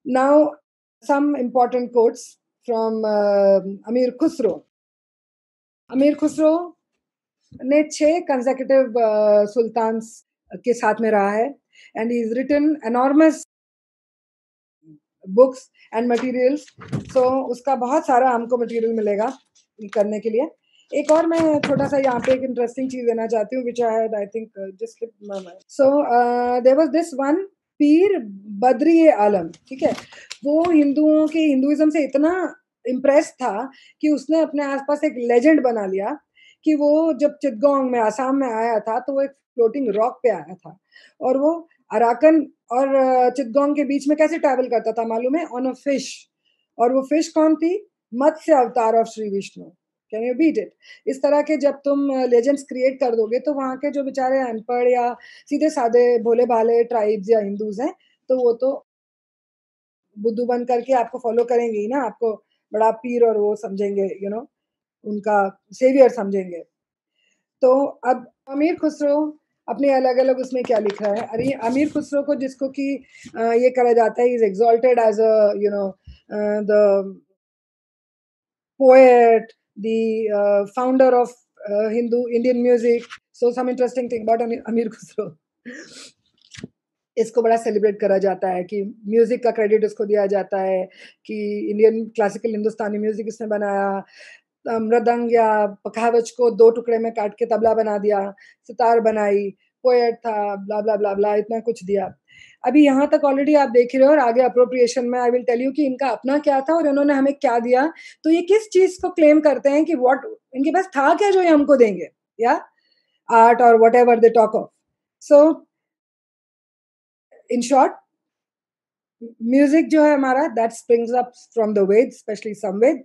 Now, some important quotes from Amir Khusro. अमीर खुसरो ने 6 consecutive sultans के साथ में रहा है and he is written enormous books and materials. So उसका बहुत सारा हमको मटेरियल मिलेगा करने के लिए. एक और मैं थोड़ा सा यहाँ पे एक इंटरेस्टिंग चीज देना चाहती हूँ which I think just slip my mind. So there was this one Pir Badri आलम. ठीक है, वो हिंदुओं के हिंदुइज्म से इतना इम्प्रेस था कि उसने अपने आसपास एक लेजेंड बना लिया कि वो जब चिटगांव में आसाम में आया था तो वो एक फ्लोटिंग रॉक पे आया था और वो अराकन और चिटगांव के बीच में कैसे ट्रैवल करता था मालूम है? On a fish. और वो फिश कौन थी? Matsya avatar of Shri Vishnu. Can you beat it? इस तरह के जब तुम लेजेंड्स क्रिएट कर दोगे तो वहाँ के जो बेचारे अनपढ़ या सीधे साधे भोले भाले ट्राइब्स या हिंदूज हैं तो वो तो बुद्धू बन करके आपको फॉलो करेंगे ही ना, आपको बड़ा पीर और वो समझेंगे, उनका सेवियर समझेंगे. तो अब अमीर खुसरो अपने अलग-अलग उसमें क्या लिख रहा है? अरे अमीर खुसरो को जिसको कि ये कहा जाता है, he is exalted as the poet, the founder of Hindu Indian music. So some interesting thing about Amir Khusro. इसको बड़ा सेलिब्रेट करा जाता है कि म्यूजिक का क्रेडिट इसको दिया जाता है कि इंडियन क्लासिकल हिंदुस्तानी म्यूजिक इसने बनाया. मृदंग या पखावज को 2 टुकड़े में काट के तबला बना दिया, सितार बनाई, पोएट था, ब्ला ब्ला ब्ला ब्ला, इतना कुछ दिया. अभी यहाँ तक ऑलरेडी आप देख ही रहे हो और आगे अप्रोप्रिएशन में आई विल टेल यू कि इनका अपना क्या था और इन्होंने हमें क्या दिया. तो ये किस चीज़ को क्लेम करते हैं कि व्हाट इनके पास था क्या जो ये हमको देंगे, या आर्ट और whatever they talk of. So in short, music जो है हमारा that springs up from the Veda, specially Samaveda.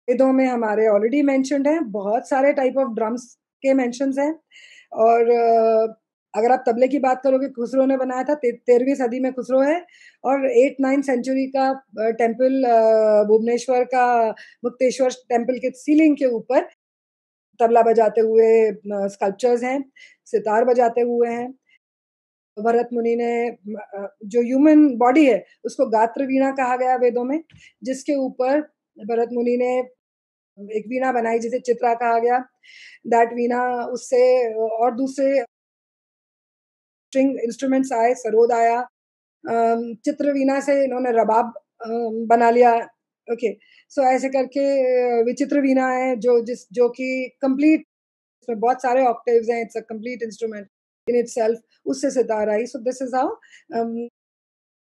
वेदों में हमारे ऑलरेडी मेंशन्ड हैं, बहुत सारे टाइप ऑफ ड्रम्स के मेंशन्स हैं. और अगर आप तबले की बात करोगे, खुसरो ने बनाया था, 13वीं सदी में खुसरो है. और 8-9 सेंचुरी का टेम्पल भुवनेश्वर का मुक्तेश्वर टेम्पल के सीलिंग के ऊपर तबला बजाते हुए स्कल्पचर्स हैं, सितार बजाते हुए हैं. भरत मुनि ने जो ह्यूमन बॉडी है उसको गात्र वीणा कहा गया वेदों में, जिसके ऊपर भरत मुनि ने एक वीणा बनाई जिसे चित्रा कहा गया. दैट वीणा उससे और दूसरे स्ट्रिंग इंस्ट्रूमेंट्स आए, सरोद आया. चित्र वीणा से इन्होंने रबाब बना लिया. ओके, सो ऐसे करके विचित्र वीणा है जो कि कंप्लीट, इसमें बहुत सारे ऑक्टेव्स हैं, it's a complete instrument in itself. उससे सितार आई. सो दिस इज हाउ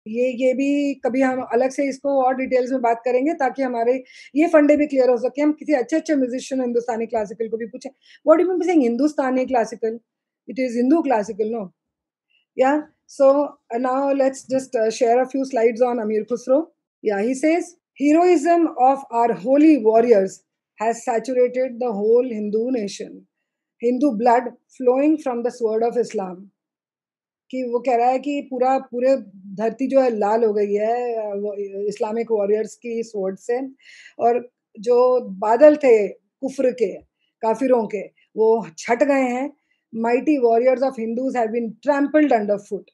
ये भी कभी हम अलग से इसको और डिटेल्स में बात करेंगे ताकि हमारे ये फंडे भी क्लियर हो सके. हम किसी अच्छे म्यूजिशियन हिंदुस्तानी क्लासिकल को भी पूछें, what do you mean by saying Hindustani classical? It is Hindu classical, no? Yeah. So now let's just share a few slides on Amir Khusro. Yeah, he says heroism of our holy warriors has saturated the whole Hindu nation. Hindu blood flowing from the sword of Islam. कि वो कह रहा है कि पूरे धरती जो है लाल हो गई है इस्लामिक वॉरियर्स की स्वॉर्ड से. और जो बादल थे कुफ्र के, काफिरों के, वो छट गए हैं. Mighty warriors of Hindus have been trampled underfoot.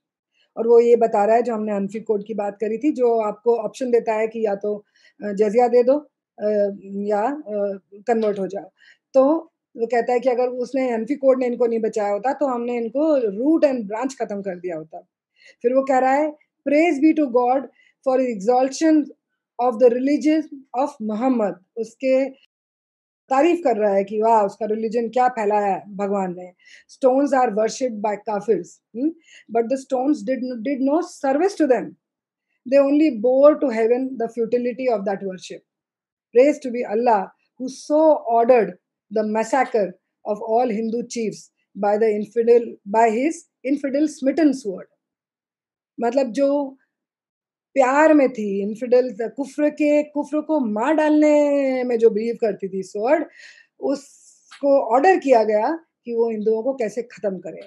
और वो ये बता रहा है, जो हमने अनफी कोड की बात करी थी, जो आपको ऑप्शन देता है कि या तो जजिया दे दो या कन्वर्ट हो जाओ. तो वो कहता है कि अगर उसने अनफी कोड ने इनको नहीं बचाया होता तो हमने इनको रूट एंड ब्रांच खत्म कर दिया होता. फिर वो कह रहा है praise be to God for exaltation of the religion of Muhammad. उसके तारीफ कर रहा है कि वाह, उसका रिलीजन क्या फैलाया है भगवान ने. Stones are worshipped by kafirs, but the stones did no service to them. They only bore to heaven the futility of that worship. Praise to be Allah, who so ordered the massacre of all Hindu chiefs by his infidel smitten sword. मतलब जो प्यार में थी, इन्फिडल कुफ्र को मार डालने में जो बिलीव करती थी स्वॉर्ड, उसको ऑर्डर किया गया कि वो हिंदुओं को कैसे खत्म करे.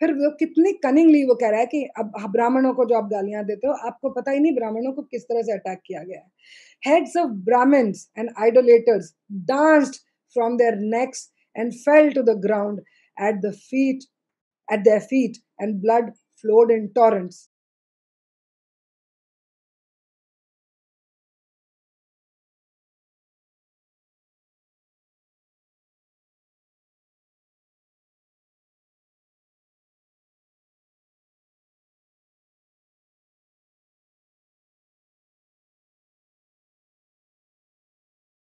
फिर वो कितनी कनिंगली वो कह रहा है कि अब ब्राह्मणों को जो आप गालियां देते हो, आपको पता ही नहीं ब्राह्मणों को किस तरह से अटैक किया गया है. Heads of brahmins and idolaters danced from their necks and fell to the ground at their feet and blood flowed in torrents.